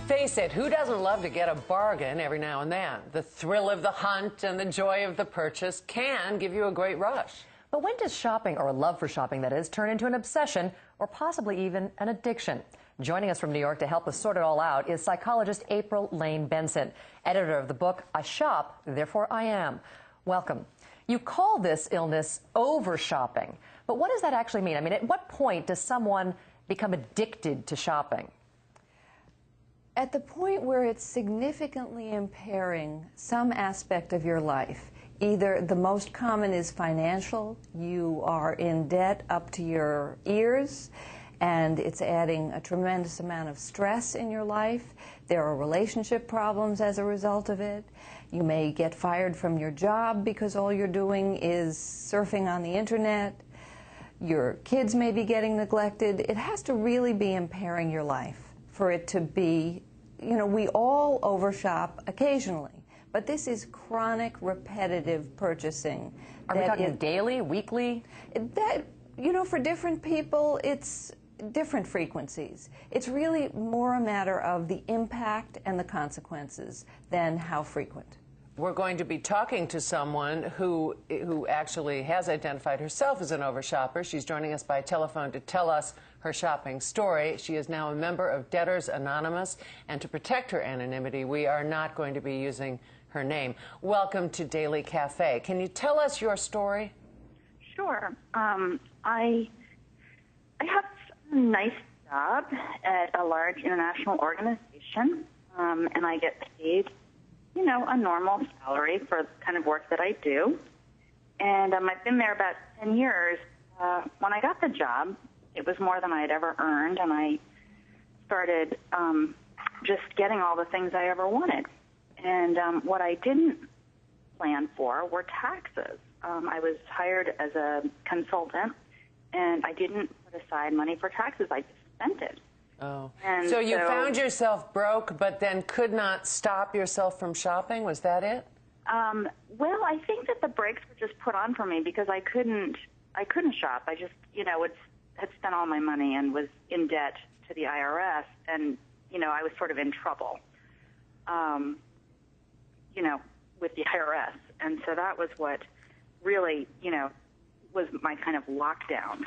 Face it, who doesn't love to get a bargain every now and then? The thrill of the hunt and the joy of the purchase can give you a great rush. But when does shopping, or a love for shopping that is, turn into an obsession or possibly even an addiction? Joining us from New York to help us sort it all out is psychologist April Lane Benson, editor of the book I Shop, Therefore I Am. Welcome. You call this illness over-shopping, but what does that actually mean? I mean, at what point does someone become addicted to shopping? At the point where it's significantly impairing some aspect of your life. Either the most common is financial, you are in debt up to your ears, and it's adding a tremendous amount of stress in your life. There are relationship problems as a result of it. You may get fired from your job because all you're doing is surfing on the internet. Your kids may be getting neglected. It has to really be impairing your life for it to be, you know, we all overshop occasionally, but this is chronic, repetitive purchasing. Are we talking daily, weekly? That, you know, for different people, it's different frequencies. It's really more a matter of the impact and the consequences than how frequent. We're going to be talking to someone who actually has identified herself as an overshopper. She's joining us by telephone to tell us her shopping story. She is now a member of Debtors Anonymous, and to protect her anonymity, we are not going to be using her name. Welcome to Daily Cafe. Can you tell us your story? Sure. I have a nice job at a large international organization, and I get paid, you know, a normal salary for the kind of work that I do. And I've been there about 10 years. When I got the job, it was more than I had ever earned, and I started just getting all the things I ever wanted. And what I didn't plan for were taxes. I was hired as a consultant, and I didn't put aside money for taxes. I just spent it. Oh. And so you found yourself broke, but then could not stop yourself from shopping? Was that it? Well, I think that the brakes were just put on for me because I couldn't shop. I just, you know, had spent all my money and was in debt to the IRS, and, you know, I was sort of in trouble, you know, with the IRS. And so that was what really, you know, was my kind of lockdown.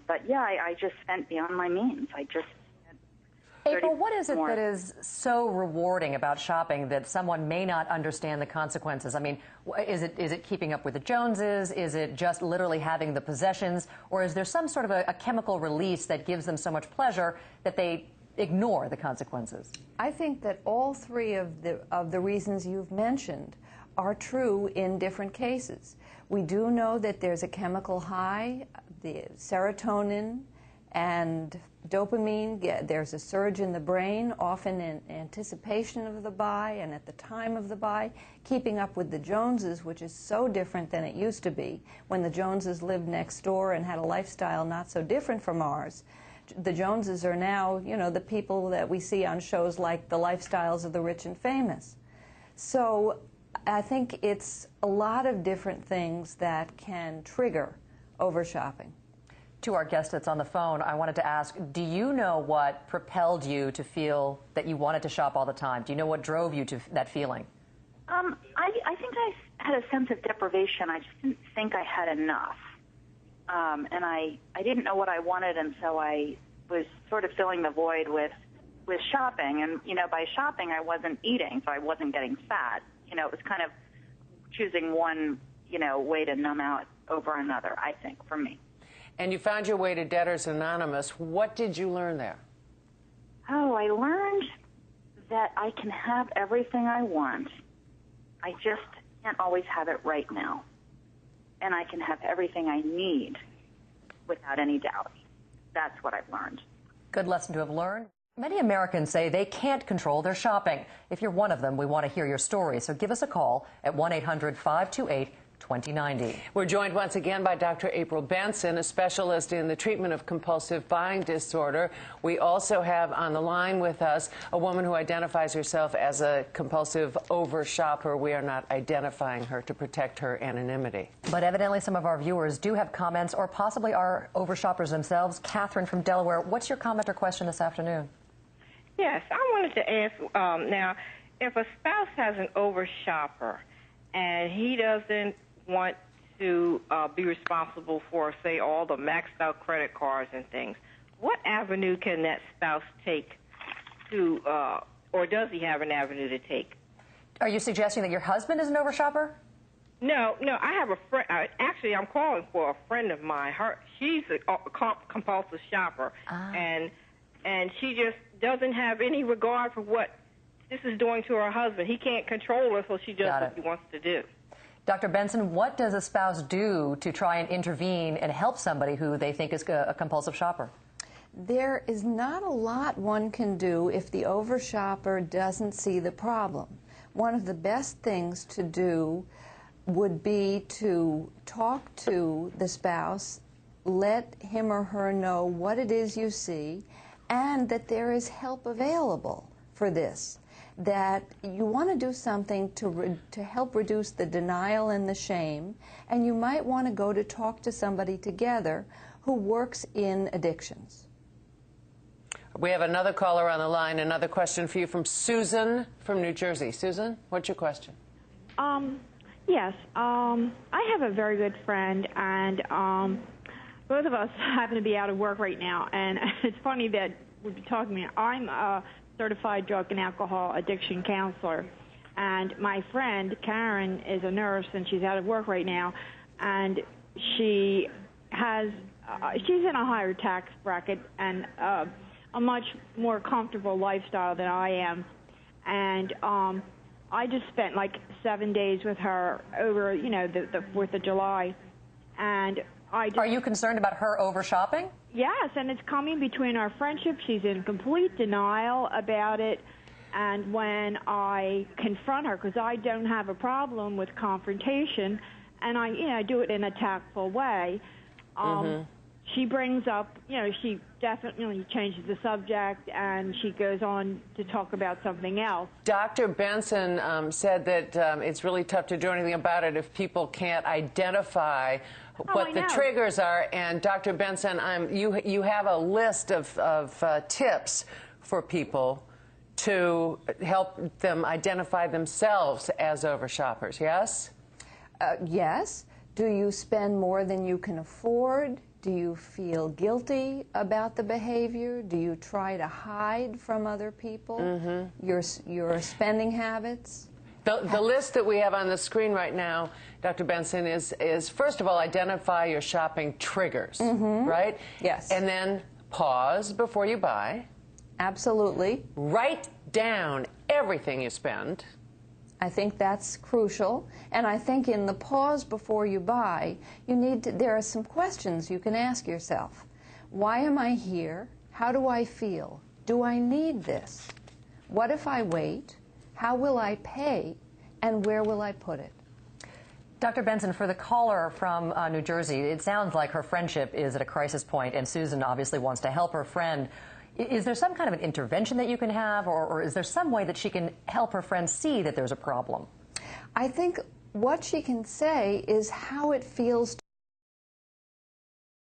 But yeah, I just spent beyond my means. I just April, what is it that is so rewarding about shopping that someone may not understand the consequences? I mean, is it keeping up with the Joneses? Is it just literally having the possessions? Or is there some sort of a chemical release that gives them so much pleasure that they ignore the consequences? I think that all three of the reasons you've mentioned are true in different cases. We do know that there's a chemical high, the serotonin and dopamine. There's a surge in the brain, often in anticipation of the buy and at the time of the buy. Keeping up with the Joneses, which is so different than it used to be when the Joneses lived next door and had a lifestyle not so different from ours. The Joneses are now, you know, the people that we see on shows like The Lifestyles of the Rich and Famous. So I think it's a lot of different things that can trigger over-shopping. To our guest that's on the phone, I wanted to ask, do you know what propelled you to feel that you wanted to shop all the time? Do you know what drove you to that feeling? I think I had a sense of deprivation. I just didn't think I had enough. And I didn't know what I wanted, and so I was sort of filling the void with shopping. And, you know, by shopping, I wasn't eating, so I wasn't getting fat. You know, it was kind of choosing one, you know, way to numb out over another, I think, for me. And you found your way to Debtors Anonymous. What did you learn there? Oh, I learned that I can have everything I want. I just can't always have it right now. And I can have everything I need without any doubt. That's what I've learned. Good lesson to have learned. Many Americans say they can't control their shopping. If you're one of them, we want to hear your story. So give us a call at 1-800-528-2090. We're joined once again by Dr. April Benson, a specialist in the treatment of compulsive buying disorder. We also have on the line with us a woman who identifies herself as a compulsive over-shopper. We are not identifying her to protect her anonymity. But evidently some of our viewers do have comments or possibly are over-shoppers themselves. Catherine from Delaware, what's your comment or question this afternoon? Yes, I wanted to ask, now, if a spouse has an over-shopper and he doesn't want to be responsible for, say, all the maxed-out credit cards and things, what avenue can that spouse take to, or does he have an avenue to take? Are you suggesting that your husband is an over-shopper? No, I have a friend. Actually, I'm calling for a friend of mine. She's a compulsive shopper, and she just doesn't have any regard for what this is doing to her husband. He can't control her, so she does what he wants to do. Dr. Benson, what does a spouse do to try and intervene and help somebody who they think is a compulsive shopper? There is not a lot one can do if the over-shopper doesn't see the problem. One of the best things to do would be to talk to the spouse, let him or her know what it is you see, and that there is help available for this. That you want to do something to help reduce the denial and the shame, and you might want to go to talk to somebody together who works in addictions. We have another caller on the line. Another question for you from Susan from New Jersey. Susan, what's your question? Yes. I have a very good friend, and both of us happen to be out of work right now. And it's funny that we'd be talking. I'm a certified drug and alcohol addiction counselor, and my friend Karen is a nurse, and she's out of work right now. And she's in a higher tax bracket and a much more comfortable lifestyle than I am. And I just spent like 7 days with her over, the 4th of July. And Are you concerned about her over shopping? Yes, and it's coming between our friendship. She's in complete denial about it. And when I confront her, because I don't have a problem with confrontation, and I do it in a tactful way, she brings up, she definitely changes the subject, and she goes on to talk about something else. Dr. Benson said that it's really tough to do anything about it if people can't identify what the triggers are. And Dr. Benson, you have a list of tips for people to help them identify themselves as overshoppers, yes? Yes. Do you spend more than you can afford? Do you feel guilty about the behavior? Do you try to hide from other people your spending habits? The list that we have on the screen right now, Dr. Benson, is first of all, identify your shopping triggers, right? Yes. And then pause before you buy. Absolutely. Write down everything you spend. I think that's crucial, and I think in the pause before you buy, there are some questions you can ask yourself. Why am I here? How do I feel? Do I need this? What if I wait? How will I pay? And where will I put it? Dr. Benson, for the caller from New Jersey, it sounds like her friendship is at a crisis point, and Susan obviously wants to help her friend. Is there some kind of an intervention that you can have, or is there some way that she can help her friend see that there's a problem? I think what she can say is how it feels